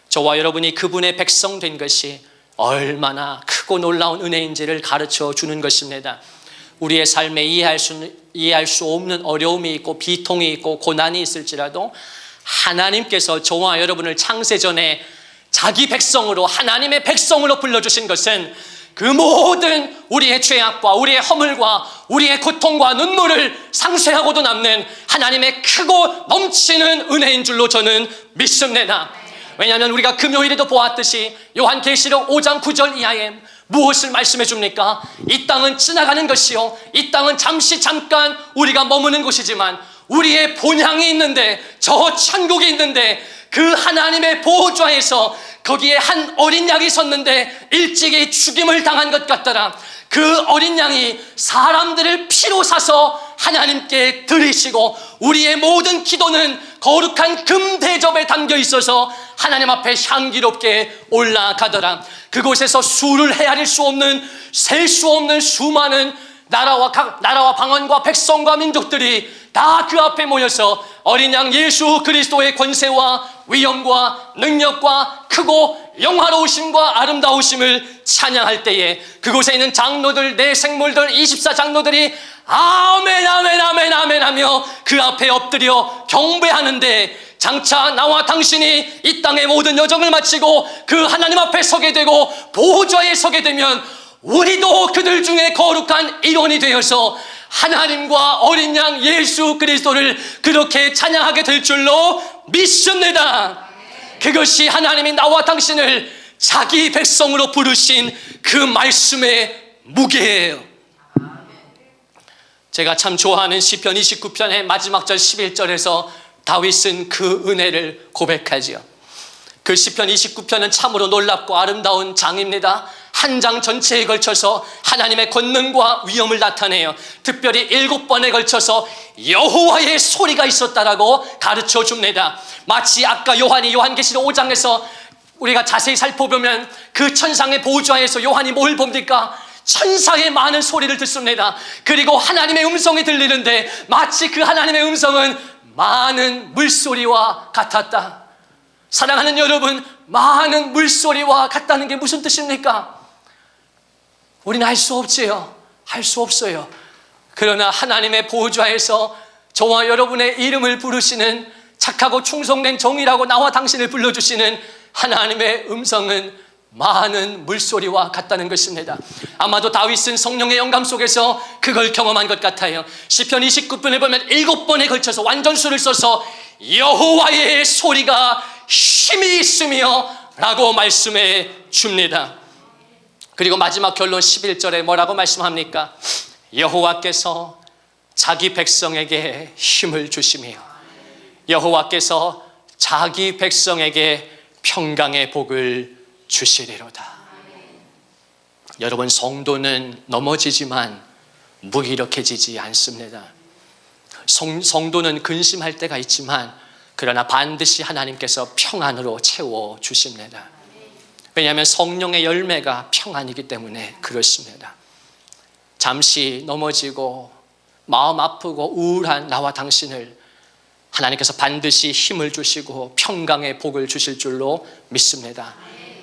저와 여러분이 그분의 백성 된 것이 얼마나 크고 놀라운 은혜인지를 가르쳐 주는 것입니다. 우리의 삶에 이해할 수 없는 어려움이 있고 비통이 있고 고난이 있을지라도 하나님께서 저와 여러분을 창세전에 자기 백성으로 하나님의 백성으로 불러주신 것은 그 모든 우리의 죄악과 우리의 허물과 우리의 고통과 눈물을 상쇄하고도 남는 하나님의 크고 넘치는 은혜인 줄로 저는 믿습니다. 왜냐하면 우리가 금요일에도 보았듯이 요한계시록 5장 9절 이하에 무엇을 말씀해 줍니까? 이 땅은 지나가는 것이요 이 땅은 잠깐 우리가 머무는 곳이지만 우리의 본향이 있는데 저 천국이 있는데 그 하나님의 보호좌에서 거기에 한 어린 양이 섰는데 일찍이 죽임을 당한 것 같더라. 그 어린 양이 사람들을 피로 사서 하나님께 드리시고 우리의 모든 기도는 거룩한 금 대접에 담겨 있어서 하나님 앞에 향기롭게 올라가더라. 그곳에서 수를 헤아릴 수 없는 셀 수 없는 수많은 나라와 방언과 백성과 민족들이 다 그 앞에 모여서 어린 양 예수 그리스도의 권세와 위엄과 능력과 크고 영화로우심과 아름다우심을 찬양할 때에 그곳에 있는 장로들, 내 생물들 24장로들이 아멘 아멘 아멘 아멘 하며 그 앞에 엎드려 경배하는데 장차 나와 당신이 이 땅의 모든 여정을 마치고 그 하나님 앞에 서게 되고 보호자에 서게 되면 우리도 그들 중에 거룩한 일원이 되어서 하나님과 어린 양 예수 그리스도를 그렇게 찬양하게 될 줄로 믿습니다. 그것이 하나님이 나와 당신을 자기 백성으로 부르신 그 말씀의 무게예요. 제가 참 좋아하는 시편 29편의 마지막 절 11절에서 다윗은 그 은혜를 고백하지요. 그 시편 29편은 참으로 놀랍고 아름다운 장입니다. 한 장 전체에 걸쳐서 하나님의 권능과 위엄을 나타내요. 특별히 7번에 걸쳐서 여호와의 소리가 있었다라고 가르쳐 줍니다. 마치 아까 요한계시록 5장에서 우리가 자세히 살펴보면 그 천상의 보좌에서 요한이 뭘 봅니까? 천사의 많은 소리를 듣습니다. 그리고 하나님의 음성이 들리는데 마치 그 하나님의 음성은 많은 물소리와 같았다. 사랑하는 여러분, 많은 물소리와 같다는 게 무슨 뜻입니까? 우리는 알 수 없지요. 할 수 없어요. 그러나 하나님의 보호좌에서 저와 여러분의 이름을 부르시는 착하고 충성된 종이라고 나와 당신을 불러주시는 하나님의 음성은 많은 물소리와 같다는 것입니다. 아마도 다윗은 성령의 영감 속에서 그걸 경험한 것 같아요. 시편 29편에 보면 7번에 걸쳐서 완전수를 써서 여호와의 소리가 힘이 있으며 라고 말씀해 줍니다. 그리고 마지막 결론 11절에 뭐라고 말씀합니까? 여호와께서 자기 백성에게 힘을 주시며 여호와께서 자기 백성에게 평강의 복을 주시리로다. 여러분, 성도는 넘어지지만 무기력해지지 않습니다. 성도는 근심할 때가 있지만 그러나 반드시 하나님께서 평안으로 채워주십니다. 왜냐하면 성령의 열매가 평안이기 때문에 그렇습니다. 잠시 넘어지고 마음 아프고 우울한 나와 당신을 하나님께서 반드시 힘을 주시고 평강의 복을 주실 줄로 믿습니다.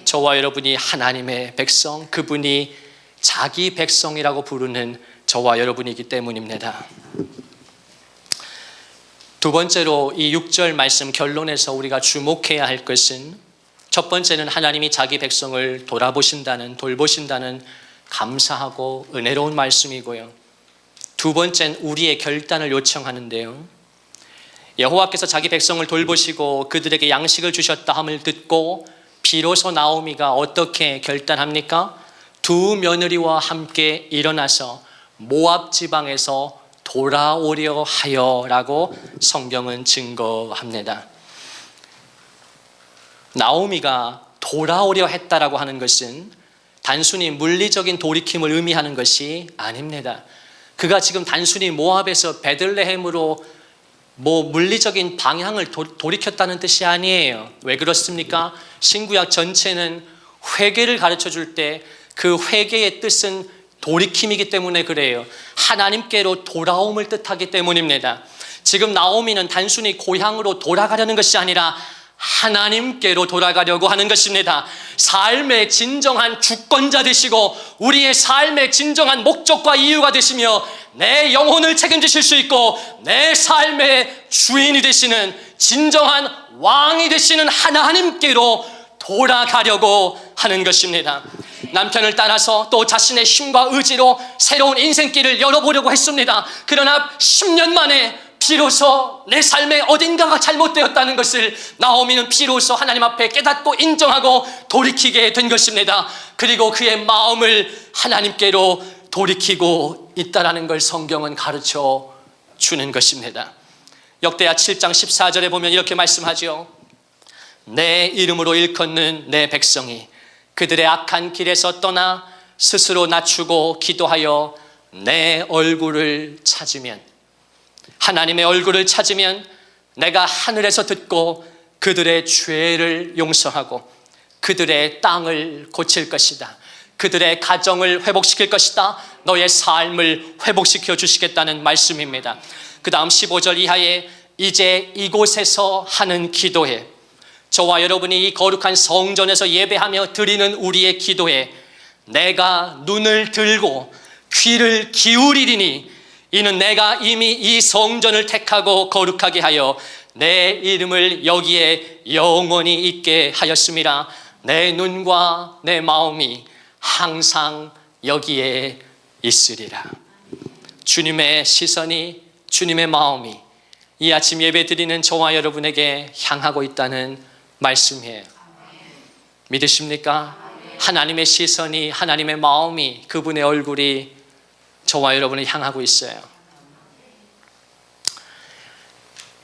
저와 여러분이 하나님의 백성, 그분이 자기 백성이라고 부르는 저와 여러분이기 때문입니다. 두 번째로 이 6절 말씀 결론에서 우리가 주목해야 할 것은 첫 번째는 하나님이 자기 백성을 돌보신다는 감사하고 은혜로운 말씀이고요. 두 번째는 우리의 결단을 요청하는데요. 여호와께서 자기 백성을 돌보시고 그들에게 양식을 주셨다 함을 듣고 비로소 나오미가 어떻게 결단합니까? 두 며느리와 함께 일어나서 모압 지방에서 돌아오려 하여라고 성경은 증거합니다. 나오미가 돌아오려 했다라고 하는 것은 단순히 물리적인 돌이킴을 의미하는 것이 아닙니다. 그가 지금 단순히 모압에서 베들레헴으로 물리적인 방향을 돌이켰다는 뜻이 아니에요. 왜 그렇습니까? 신구약 전체는 회개를 가르쳐 줄 때 그 회개의 뜻은 돌이킴이기 때문에 그래요. 하나님께로 돌아옴을 뜻하기 때문입니다. 지금 나오미는 단순히 고향으로 돌아가려는 것이 아니라 하나님께로 돌아가려고 하는 것입니다. 삶의 진정한 주권자 되시고 우리의 삶의 진정한 목적과 이유가 되시며 내 영혼을 책임지실 수 있고 내 삶의 주인이 되시는 진정한 왕이 되시는 하나님께로 돌아가려고 하는 것입니다. 남편을 따라서 또 자신의 힘과 의지로 새로운 인생길을 열어보려고 했습니다. 그러나 10년 만에 비로소 내 삶에 어딘가가 잘못되었다는 것을 나오미는 비로소 하나님 앞에 깨닫고 인정하고 돌이키게 된 것입니다. 그리고 그의 마음을 하나님께로 돌이키고 있다는 걸 성경은 가르쳐 주는 것입니다. 역대하 7장 14절에 보면 이렇게 말씀하죠. 내 이름으로 일컫는 내 백성이 그들의 악한 길에서 떠나 스스로 낮추고 기도하여 내 얼굴을 찾으면, 하나님의 얼굴을 찾으면 내가 하늘에서 듣고 그들의 죄를 용서하고 그들의 땅을 고칠 것이다. 그들의 가정을 회복시킬 것이다. 너의 삶을 회복시켜 주시겠다는 말씀입니다. 그 다음 15절 이하에 이제 이곳에서 하는 기도에, 저와 여러분이 이 거룩한 성전에서 예배하며 드리는 우리의 기도에 내가 눈을 들고 귀를 기울이리니 이는 내가 이미 이 성전을 택하고 거룩하게 하여 내 이름을 여기에 영원히 있게 하였음이라. 내 눈과 내 마음이 항상 여기에 있으리라. 주님의 시선이, 주님의 마음이 이 아침 예배 드리는 저와 여러분에게 향하고 있다는 말씀이에요. 믿으십니까? 하나님의 시선이, 하나님의 마음이, 그분의 얼굴이 저와 여러분을 향하고 있어요.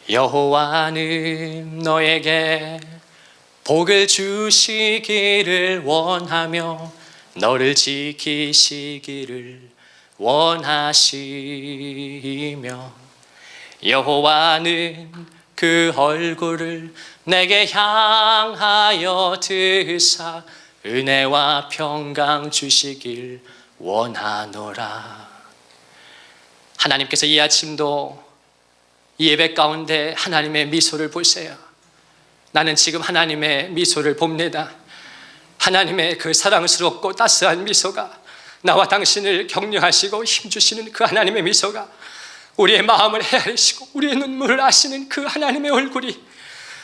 여호와는 너에게 복을 주시기를 원하며 너를 지키시기를 원하시며 여호와는 그 얼굴을 내게 향하여 드사 은혜와 평강 주시길 원하노라. 하나님께서 이 아침도 이 예배 가운데 하나님의 미소를 보세요. 나는 지금 하나님의 미소를 봅니다. 하나님의 그 사랑스럽고 따스한 미소가, 나와 당신을 격려하시고 힘주시는 그 하나님의 미소가, 우리의 마음을 헤아리시고 우리의 눈물을 아시는 그 하나님의 얼굴이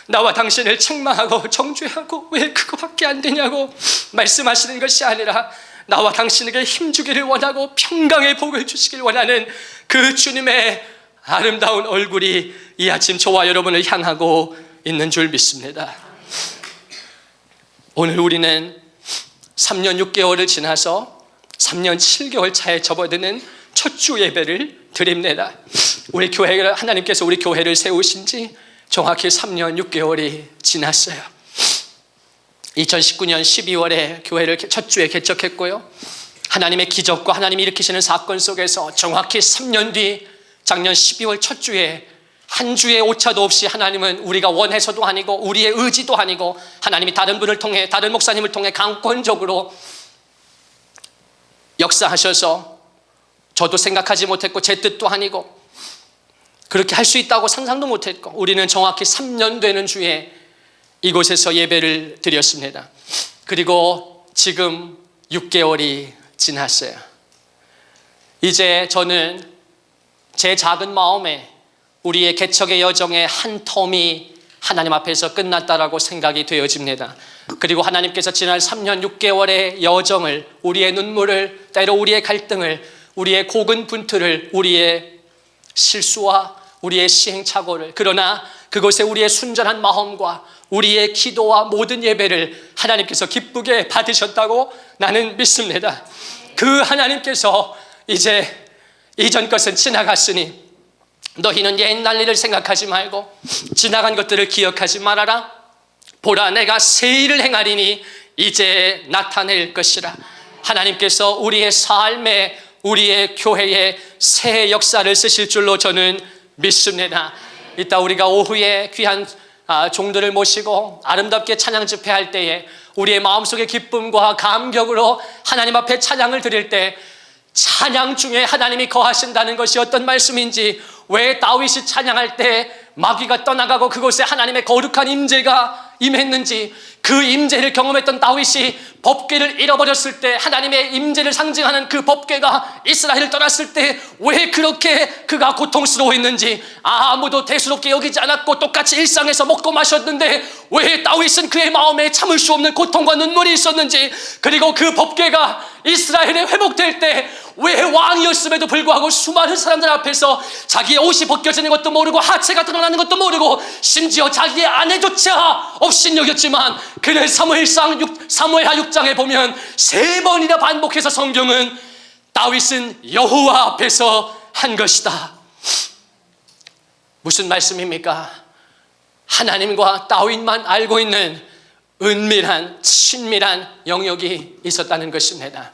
나와 당신을 책망하고 정죄하고 왜 그거밖에 안 되냐고 말씀하시는 것이 아니라 나와 당신에게 힘주기를 원하고 평강의 복을 주시길 원하는 그 주님의 아름다운 얼굴이 이 아침 저와 여러분을 향하고 있는 줄 믿습니다. 오늘 우리는 3년 6개월을 지나서 3년 7개월 차에 접어드는 첫 주 예배를 드립니다. 우리 교회를, 하나님께서 우리 교회를 세우신 지 정확히 3년 6개월이 지났어요. 2019년 12월에 교회를 첫 주에 개척했고요. 하나님의 기적과 하나님이 일으키시는 사건 속에서 정확히 3년 뒤 작년 12월 첫 주에 한 주의 오차도 없이 하나님은 우리가 원해서도 아니고 우리의 의지도 아니고 하나님이 다른 분을 통해, 다른 목사님을 통해 강권적으로 역사하셔서 저도 생각하지 못했고 제 뜻도 아니고 그렇게 할 수 있다고 상상도 못했고 우리는 정확히 3년 되는 주에 이곳에서 예배를 드렸습니다. 그리고 지금 6개월이 지났어요. 이제 저는 제 작은 마음에 우리의 개척의 여정의 한 텀이 하나님 앞에서 끝났다라고 생각이 되어집니다. 그리고 하나님께서 지난 3년 6개월의 여정을, 우리의 눈물을, 때로 우리의 갈등을, 우리의 고군분투를, 우리의 실수와 우리의 시행착오를, 그러나 그곳에 우리의 순전한 마음과 우리의 기도와 모든 예배를 하나님께서 기쁘게 받으셨다고 나는 믿습니다. 그 하나님께서 이제 이전 것은 지나갔으니 너희는 옛날 일을 생각하지 말고 지나간 것들을 기억하지 말아라. 보라, 내가 새 일을 행하리니 이제 나타낼 것이라. 하나님께서 우리의 삶에, 우리의 교회에 새 역사를 쓰실 줄로 저는 믿습니다. 이따 우리가 오후에 귀한 종들을 모시고 아름답게 찬양 집회할 때에 우리의 마음속의 기쁨과 감격으로 하나님 앞에 찬양을 드릴 때, 찬양 중에 하나님이 거하신다는 것이 어떤 말씀인지, 왜 다윗이 찬양할 때 마귀가 떠나가고 그곳에 하나님의 거룩한 임재가 임했는지, 그 임재를 경험했던 다윗이 법궤를 잃어버렸을 때 하나님의 임재를 상징하는 그 법궤가 이스라엘을 떠났을 때 왜 그렇게 그가 고통스러워했는지, 아무도 대수롭게 여기지 않았고 똑같이 일상에서 먹고 마셨는데 왜 다윗은 그의 마음에 참을 수 없는 고통과 눈물이 있었는지, 그리고 그 법궤가 이스라엘에 회복될 때 왜 왕이었음에도 불구하고 수많은 사람들 앞에서 자기의 옷이 벗겨지는 것도 모르고 하체가 드러나는 것도 모르고 심지어 자기의 아내조차 업신여겼지만, 그는 사무엘하 6장에 보면 3번이나 반복해서 성경은 다윗은 여호와 앞에서 한 것이다. 무슨 말씀입니까? 하나님과 다윗만 알고 있는 은밀한 친밀한 영역이 있었다는 것입니다.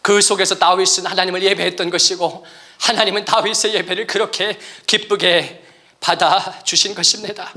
그 속에서 다윗은 하나님을 예배했던 것이고, 하나님은 다윗의 예배를 그렇게 기쁘게 받아주신 것입니다.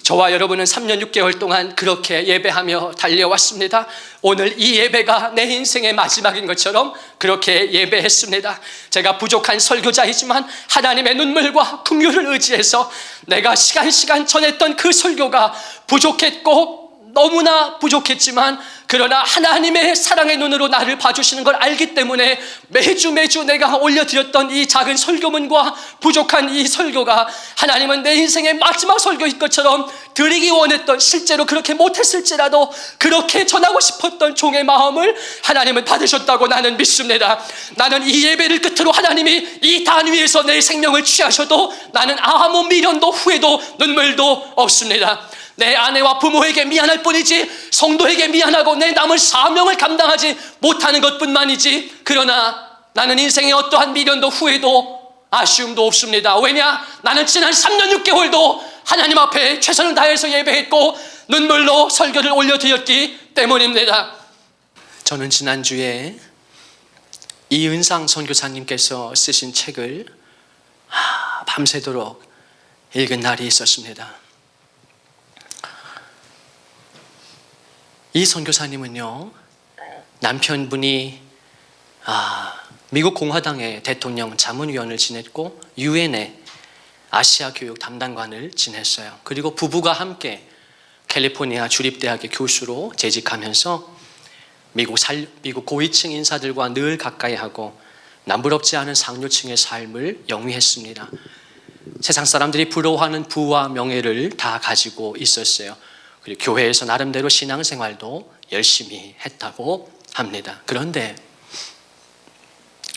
저와 여러분은 3년 6개월 동안 그렇게 예배하며 달려왔습니다. 오늘 이 예배가 내 인생의 마지막인 것처럼 그렇게 예배했습니다. 제가 부족한 설교자이지만 하나님의 눈물과 긍휼을 의지해서 내가 시간 전했던 그 설교가 부족했고 너무나 부족했지만, 그러나 하나님의 사랑의 눈으로 나를 봐주시는 걸 알기 때문에 매주 내가 올려드렸던 이 작은 설교문과 부족한 이 설교가 하나님은 내 인생의 마지막 설교일 것처럼 드리기 원했던, 실제로 그렇게 못했을지라도 그렇게 전하고 싶었던 종의 마음을 하나님은 받으셨다고 나는 믿습니다. 나는 이 예배를 끝으로 하나님이 이 단 위에서 내 생명을 취하셔도 나는 아무 미련도 후회도 눈물도 없습니다. 내 아내와 부모에게 미안할 뿐이지 성도에게 미안하고 내 남을 사명을 감당하지 못하는 것뿐만이지, 그러나 나는 인생에 어떠한 미련도 후회도 아쉬움도 없습니다. 왜냐? 나는 지난 3년 6개월도 하나님 앞에 최선을 다해서 예배했고 눈물로 설교를 올려드렸기 때문입니다. 저는 지난주에 이은상 선교사님께서 쓰신 책을 밤새도록 읽은 날이 있었습니다. 이 선교사님은요, 남편분이 미국 공화당의 대통령 자문위원을 지냈고 유엔의 아시아 교육 담당관을 지냈어요. 그리고 부부가 함께 캘리포니아 주립대학의 교수로 재직하면서 미국 고위층 인사들과 늘 가까이 하고 남부럽지 않은 상류층의 삶을 영위했습니다. 세상 사람들이 부러워하는 부와 명예를 다 가지고 있었어요. 그리고 교회에서 나름대로 신앙생활도 열심히 했다고 합니다. 그런데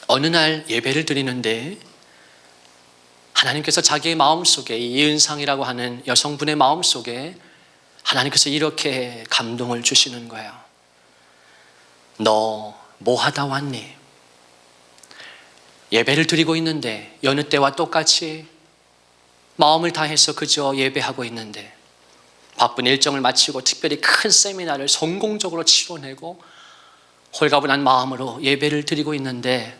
어느 날 예배를 드리는데 하나님께서 자기의 마음속에, 이은상이라고 하는 여성분의 마음속에 하나님께서 이렇게 감동을 주시는 거예요. 너 뭐 하다 왔니? 예배를 드리고 있는데 여느 때와 똑같이 마음을 다해서 그저 예배하고 있는데, 바쁜 일정을 마치고 특별히 큰 세미나를 성공적으로 치러내고 홀가분한 마음으로 예배를 드리고 있는데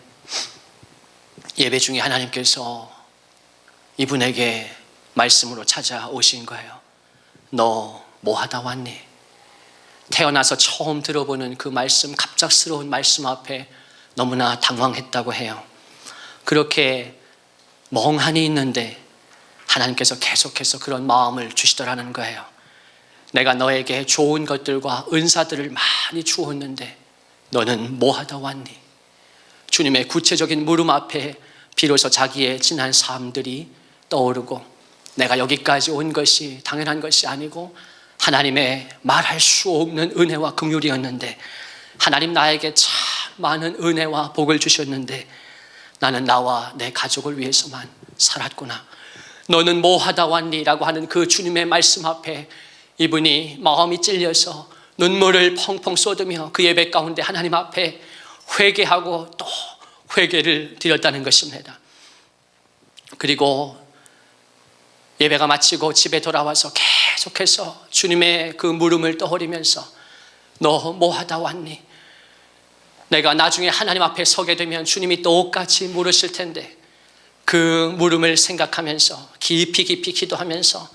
예배 중에 하나님께서 이분에게 말씀으로 찾아오신 거예요. 너 뭐 하다 왔니? 태어나서 처음 들어보는 그 말씀, 갑작스러운 말씀 앞에 너무나 당황했다고 해요. 그렇게 멍하니 있는데 하나님께서 계속해서 그런 마음을 주시더라는 거예요. 내가 너에게 좋은 것들과 은사들을 많이 주었는데 너는 뭐 하다 왔니? 주님의 구체적인 물음 앞에 비로소 자기의 지난 삶들이 떠오르고, 내가 여기까지 온 것이 당연한 것이 아니고 하나님의 말할 수 없는 은혜와 긍휼이었는데, 하나님 나에게 참 많은 은혜와 복을 주셨는데 나는 나와 내 가족을 위해서만 살았구나. 너는 뭐 하다 왔니? 라고 하는 그 주님의 말씀 앞에 이분이 마음이 찔려서 눈물을 펑펑 쏟으며 그 예배 가운데 하나님 앞에 회개하고 또 회개를 드렸다는 것입니다. 그리고 예배가 마치고 집에 돌아와서 계속해서 주님의 그 물음을 떠올리면서 너 뭐 하다 왔니? 내가 나중에 하나님 앞에 서게 되면 주님이 똑같이 물으실 텐데 그 물음을 생각하면서 깊이 기도하면서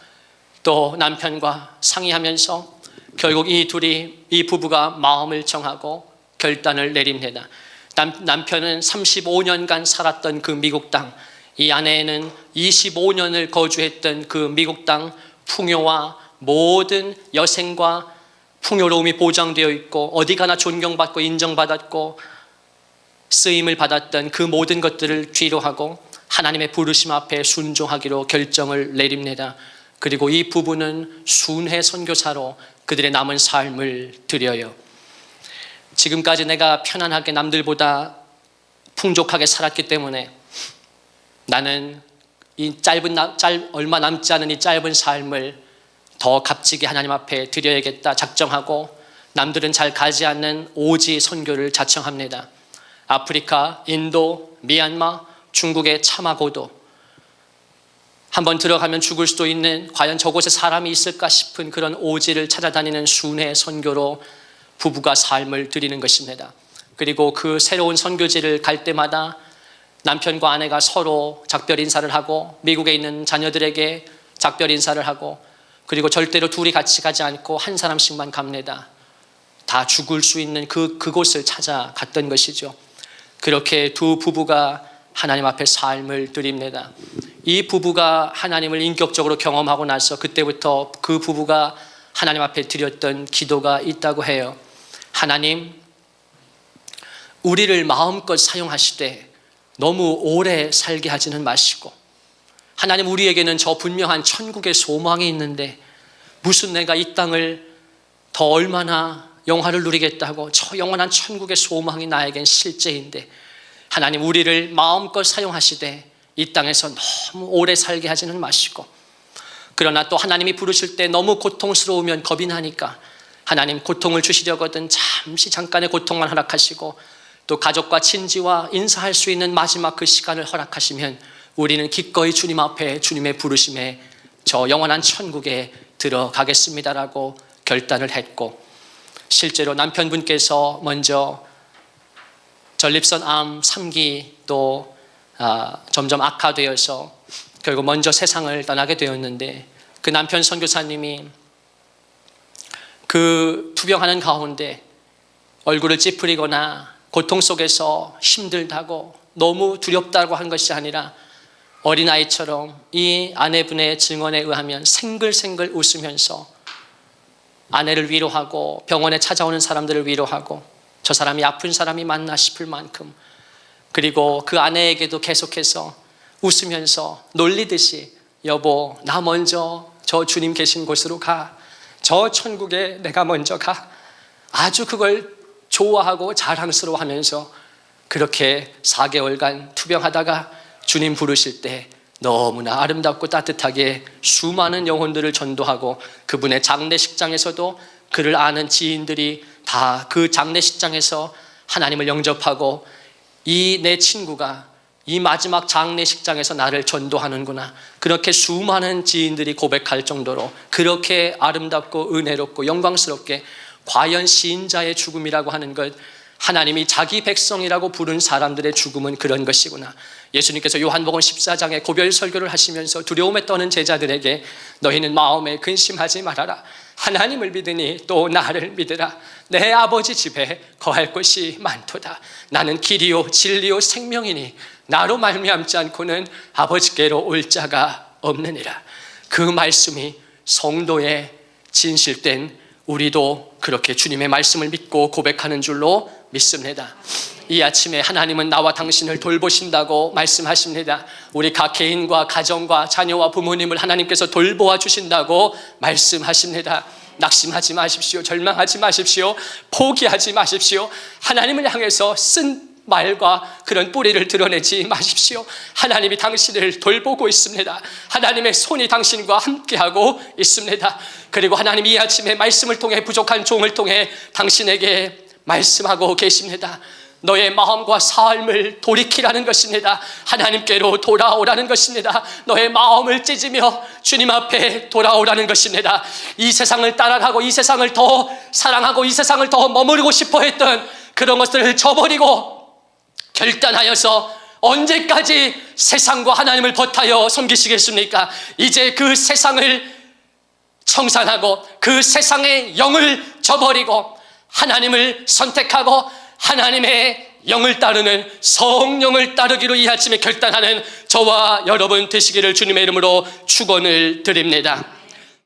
또 남편과 상의하면서 결국 이 부부가 마음을 정하고 결단을 내립니다. 남편은 35년간 살았던 그 미국 땅, 이 아내는 25년을 거주했던 그 미국 땅 풍요와 모든 여생과 풍요로움이 보장되어 있고 어디 가나 존경받고 인정받았고 쓰임을 받았던 그 모든 것들을 뒤로 하고 하나님의 부르심 앞에 순종하기로 결정을 내립니다. 그리고 이 부부는 순회 선교사로 그들의 남은 삶을 드려요. 지금까지 내가 편안하게 남들보다 풍족하게 살았기 때문에 나는 이 얼마 남지 않은 이 짧은 삶을 더 값지게 하나님 앞에 드려야겠다 작정하고 남들은 잘 가지 않는 오지 선교를 자청합니다. 아프리카, 인도, 미얀마, 중국의 차마고도, 한번 들어가면 죽을 수도 있는 과연 저곳에 사람이 있을까 싶은 그런 오지를 찾아다니는 순회 선교로 부부가 삶을 드리는 것입니다. 그리고 그 새로운 선교지를 갈 때마다 남편과 아내가 서로 작별 인사를 하고 미국에 있는 자녀들에게 작별 인사를 하고 그리고 절대로 둘이 같이 가지 않고 한 사람씩만 갑니다. 다 죽을 수 있는 그곳을 찾아갔던 것이죠. 그렇게 두 부부가 하나님 앞에 삶을 드립니다. 이 부부가 하나님을 인격적으로 경험하고 나서 그때부터 그 부부가 하나님 앞에 드렸던 기도가 있다고 해요. 하나님, 우리를 마음껏 사용하시되 너무 오래 살게 하지는 마시고, 하나님, 우리에게는 저 분명한 천국의 소망이 있는데 무슨 내가 이 땅을 더 얼마나 영화를 누리겠다고, 저 영원한 천국의 소망이 나에겐 실제인데 하나님, 우리를 마음껏 사용하시되 이 땅에서 너무 오래 살게 하지는 마시고, 그러나 또 하나님이 부르실 때 너무 고통스러우면 겁이 나니까 하나님, 고통을 주시려거든 잠깐의 고통만 허락하시고 또 가족과 친지와 인사할 수 있는 마지막 그 시간을 허락하시면 우리는 기꺼이 주님 앞에 주님의 부르심에 저 영원한 천국에 들어가겠습니다라고 결단을 했고, 실제로 남편분께서 먼저 전립선 암 3기 또 점점 악화되어서 결국 먼저 세상을 떠나게 되었는데, 그 남편 선교사님이 그 투병하는 가운데 얼굴을 찌푸리거나 고통 속에서 힘들다고 너무 두렵다고 한 것이 아니라 어린아이처럼 이 아내분의 증언에 의하면 생글생글 웃으면서 아내를 위로하고 병원에 찾아오는 사람들을 위로하고 저 사람이 아픈 사람이 맞나 싶을 만큼, 그리고 그 아내에게도 계속해서 웃으면서 놀리듯이 여보, 나 먼저 저 주님 계신 곳으로 가, 저 천국에 내가 먼저 가, 아주 그걸 좋아하고 자랑스러워하면서 그렇게 4개월간 투병하다가 주님 부르실 때 너무나 아름답고 따뜻하게 수많은 영혼들을 전도하고, 그분의 장례식장에서도 그를 아는 지인들이 다 그 장례식장에서 하나님을 영접하고, 이 내 친구가 이 마지막 장례식장에서 나를 전도하는구나, 그렇게 수많은 지인들이 고백할 정도로 그렇게 아름답고 은혜롭고 영광스럽게, 과연 시인자의 죽음이라고 하는 것, 하나님이 자기 백성이라고 부른 사람들의 죽음은 그런 것이구나. 예수님께서 요한복음 14장에 고별 설교를 하시면서 두려움에 떠는 제자들에게 너희는 마음에 근심하지 말아라, 하나님을 믿으니 또 나를 믿으라. 내 아버지 집에 거할 곳이 많도다. 나는 길이요 진리요 생명이니 나로 말미암지 않고는 아버지께로 올 자가 없느니라. 그 말씀이 성도의 진실된 우리도 그렇게 주님의 말씀을 믿고 고백하는 줄로 믿습니다. 이 아침에 하나님은 나와 당신을 돌보신다고 말씀하십니다. 우리 각 개인과 가정과 자녀와 부모님을 하나님께서 돌보아 주신다고 말씀하십니다. 낙심하지 마십시오. 절망하지 마십시오. 포기하지 마십시오. 하나님을 향해서 쓴 말과 그런 뿌리를 드러내지 마십시오. 하나님이 당신을 돌보고 있습니다. 하나님의 손이 당신과 함께하고 있습니다. 그리고 하나님이 이 아침에 말씀을 통해 부족한 종을 통해 당신에게 말씀하고 계십니다. 너의 마음과 삶을 돌이키라는 것입니다. 하나님께로 돌아오라는 것입니다. 너의 마음을 찢으며 주님 앞에 돌아오라는 것입니다. 이 세상을 따라가고 이 세상을 더 사랑하고 이 세상을 더 머무르고 싶어 했던 그런 것들을 저버리고 결단하여서 언제까지 세상과 하나님을 버타여 섬기시겠습니까? 이제 그 세상을 청산하고 그 세상의 영을 저버리고 하나님을 선택하고 하나님의 영을 따르는 성령을 따르기로 이 아침에 결단하는 저와 여러분 되시기를 주님의 이름으로 축원을 드립니다.